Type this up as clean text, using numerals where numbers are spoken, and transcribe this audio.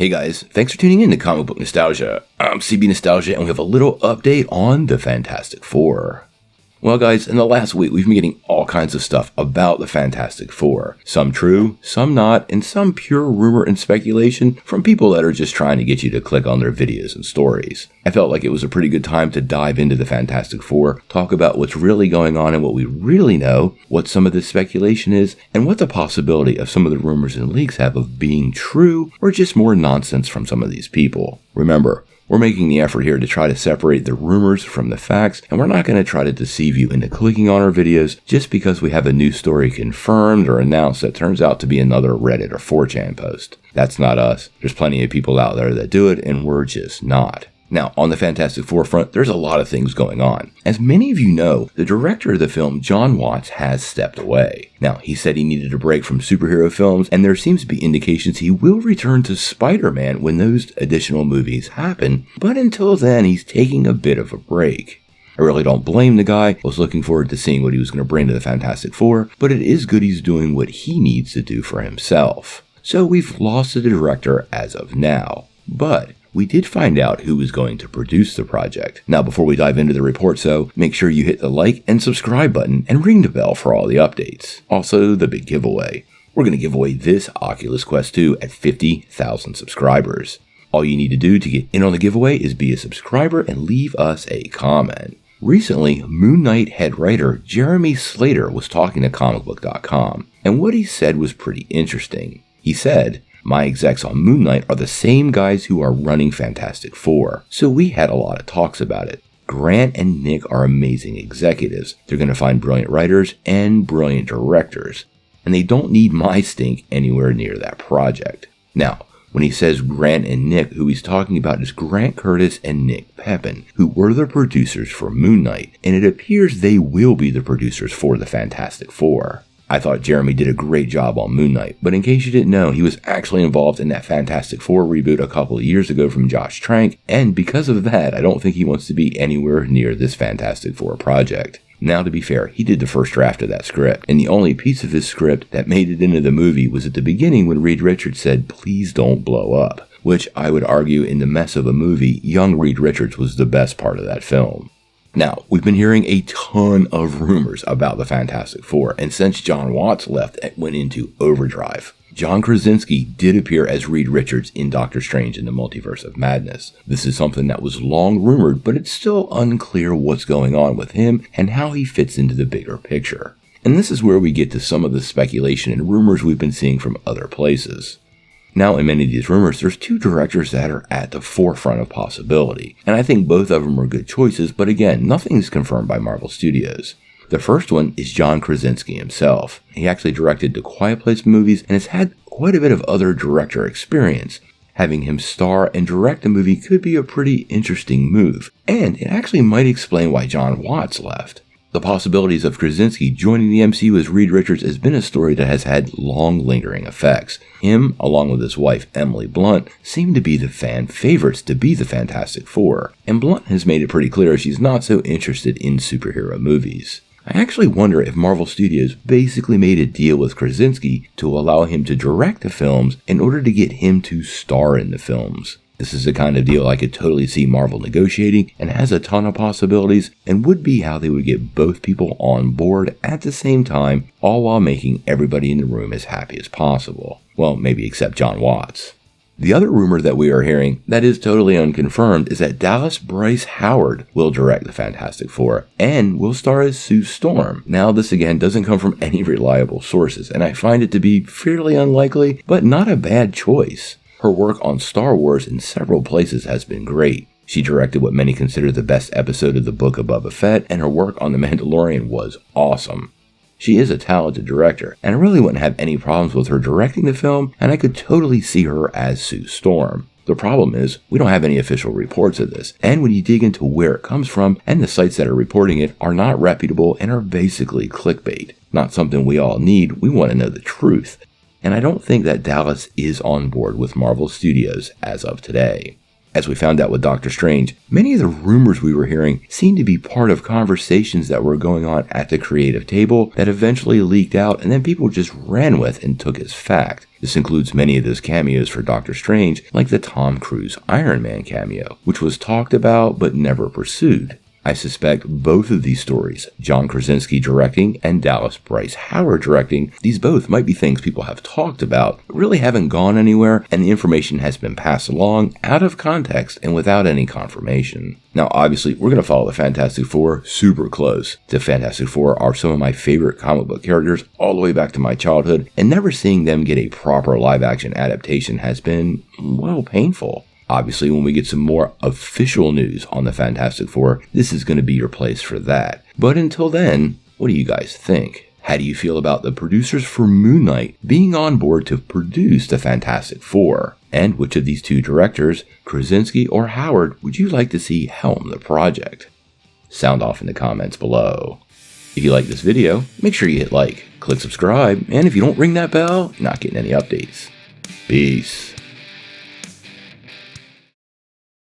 Hey guys, thanks for tuning in to Comic Book Nostalgia. I'm CB Nostalgia and we have a little update on the Fantastic Four. Well guys, in the last week we've been getting all kinds of stuff about the Fantastic Four. Some true, some not, and some pure rumor and speculation from people that are just trying to get you to click on their videos and stories. I felt like it was a pretty good time to dive into the Fantastic Four, talk about what's really going on and what we really know, what some of this speculation is, and what the possibility of some of the rumors and leaks have of being true or just more nonsense from some of these people. Remember, we're making the effort here to try to separate the rumors from the facts, and we're not going to try to deceive you into clicking on our videos just because we have a new story confirmed or announced that turns out to be another Reddit or 4chan post. That's not us. There's plenty of people out there that do it, and we're just not. Now, on the Fantastic Four front, there's a lot of things going on. As many of you know, the director of the film, Jon Watts, has stepped away. Now, he said he needed a break from superhero films, and there seems to be indications he will return to Spider-Man when those additional movies happen, but until then, he's taking a bit of a break. I really don't blame the guy. I was looking forward to seeing what he was going to bring to the Fantastic Four, but it is good he's doing what he needs to do for himself. So we've lost the director as of now, but we did find out who was going to produce the project. Now, before we dive into the reports though, make sure you hit the like and subscribe button and ring the bell for all the updates. Also, the big giveaway. We're going to give away this Oculus Quest 2 at 50,000 subscribers. All you need to do to get in on the giveaway is be a subscriber and leave us a comment. Recently, Moon Knight head writer Jeremy Slater was talking to comicbook.com, and what he said was pretty interesting. He said, "My execs on Moon Knight are the same guys who are running Fantastic Four, so we had a lot of talks about it. Grant and Nick are amazing executives. They're going to find brilliant writers and brilliant directors, and they don't need my stink anywhere near that project." Now, when he says Grant and Nick, who he's talking about is Grant Curtis and Nick Pepin, who were the producers for Moon Knight, and it appears they will be the producers for the Fantastic Four. I thought Jeremy did a great job on Moon Knight, but in case you didn't know, he was actually involved in that Fantastic Four reboot a couple of years ago from Josh Trank, and because of that, I don't think he wants to be anywhere near this Fantastic Four project. Now, to be fair, he did the first draft of that script, and the only piece of his script that made it into the movie was at the beginning when Reed Richards said, "Please don't blow up," which I would argue in the mess of a movie, young Reed Richards was the best part of that film. Now, we've been hearing a ton of rumors about the Fantastic Four, and since Jon Watts left, it went into overdrive. John Krasinski did appear as Reed Richards in Doctor Strange in the Multiverse of Madness. This is something that was long rumored, but it's still unclear what's going on with him and how he fits into the bigger picture. And this is where we get to some of the speculation and rumors we've been seeing from other places. Now, in many of these rumors, there's two directors that are at the forefront of possibility, and I think both of them are good choices, but again, nothing is confirmed by Marvel Studios. The first one is John Krasinski himself. He actually directed the Quiet Place movies and has had quite a bit of other director experience. Having him star and direct a movie could be a pretty interesting move, and it actually might explain why Jon Watts left. The possibilities of Krasinski joining the MCU as Reed Richards has been a story that has had long lingering effects. Him, along with his wife Emily Blunt, seem to be the fan favorites to be the Fantastic Four, and Blunt has made it pretty clear she's not so interested in superhero movies. I actually wonder if Marvel Studios basically made a deal with Krasinski to allow him to direct the films in order to get him to star in the films. This is the kind of deal I could totally see Marvel negotiating and has a ton of possibilities and would be how they would get both people on board at the same time, all while making everybody in the room as happy as possible. Well, maybe except Jon Watts. The other rumor that we are hearing that is totally unconfirmed is that Dallas Bryce Howard will direct the Fantastic Four and will star as Sue Storm. Now, this again doesn't come from any reliable sources, and I find it to be fairly unlikely, but not a bad choice. Her work on Star Wars in several places has been great. She directed what many consider the best episode of the Book of Boba Fett, and her work on The Mandalorian was awesome. She is a talented director, and I really wouldn't have any problems with her directing the film, and I could totally see her as Sue Storm. The problem is, we don't have any official reports of this, and when you dig into where it comes from, and the sites that are reporting it are not reputable and are basically clickbait. Not something we all need, we want to know the truth. And I don't think that Dallas is on board with Marvel Studios as of today. As we found out with Doctor Strange, many of the rumors we were hearing seemed to be part of conversations that were going on at the creative table that eventually leaked out and then people just ran with and took as fact. This includes many of those cameos for Doctor Strange, like the Tom Cruise Iron Man cameo, which was talked about but never pursued. I suspect both of these stories, John Krasinski directing and Dallas Bryce Howard directing, these both might be things people have talked about, but really haven't gone anywhere, and the information has been passed along out of context and without any confirmation. Now, obviously, we're going to follow the Fantastic Four super close. The Fantastic Four are some of my favorite comic book characters all the way back to my childhood, and never seeing them get a proper live-action adaptation has been, well, painful. Obviously, when we get some more official news on the Fantastic Four, this is going to be your place for that. But until then, what do you guys think? How do you feel about the producers for Moon Knight being on board to produce the Fantastic Four? And which of these two directors, Krasinski or Howard, would you like to see helm the project? Sound off in the comments below. If you like this video, make sure you hit like, click subscribe, and if you don't ring that bell, you're not getting any updates. Peace.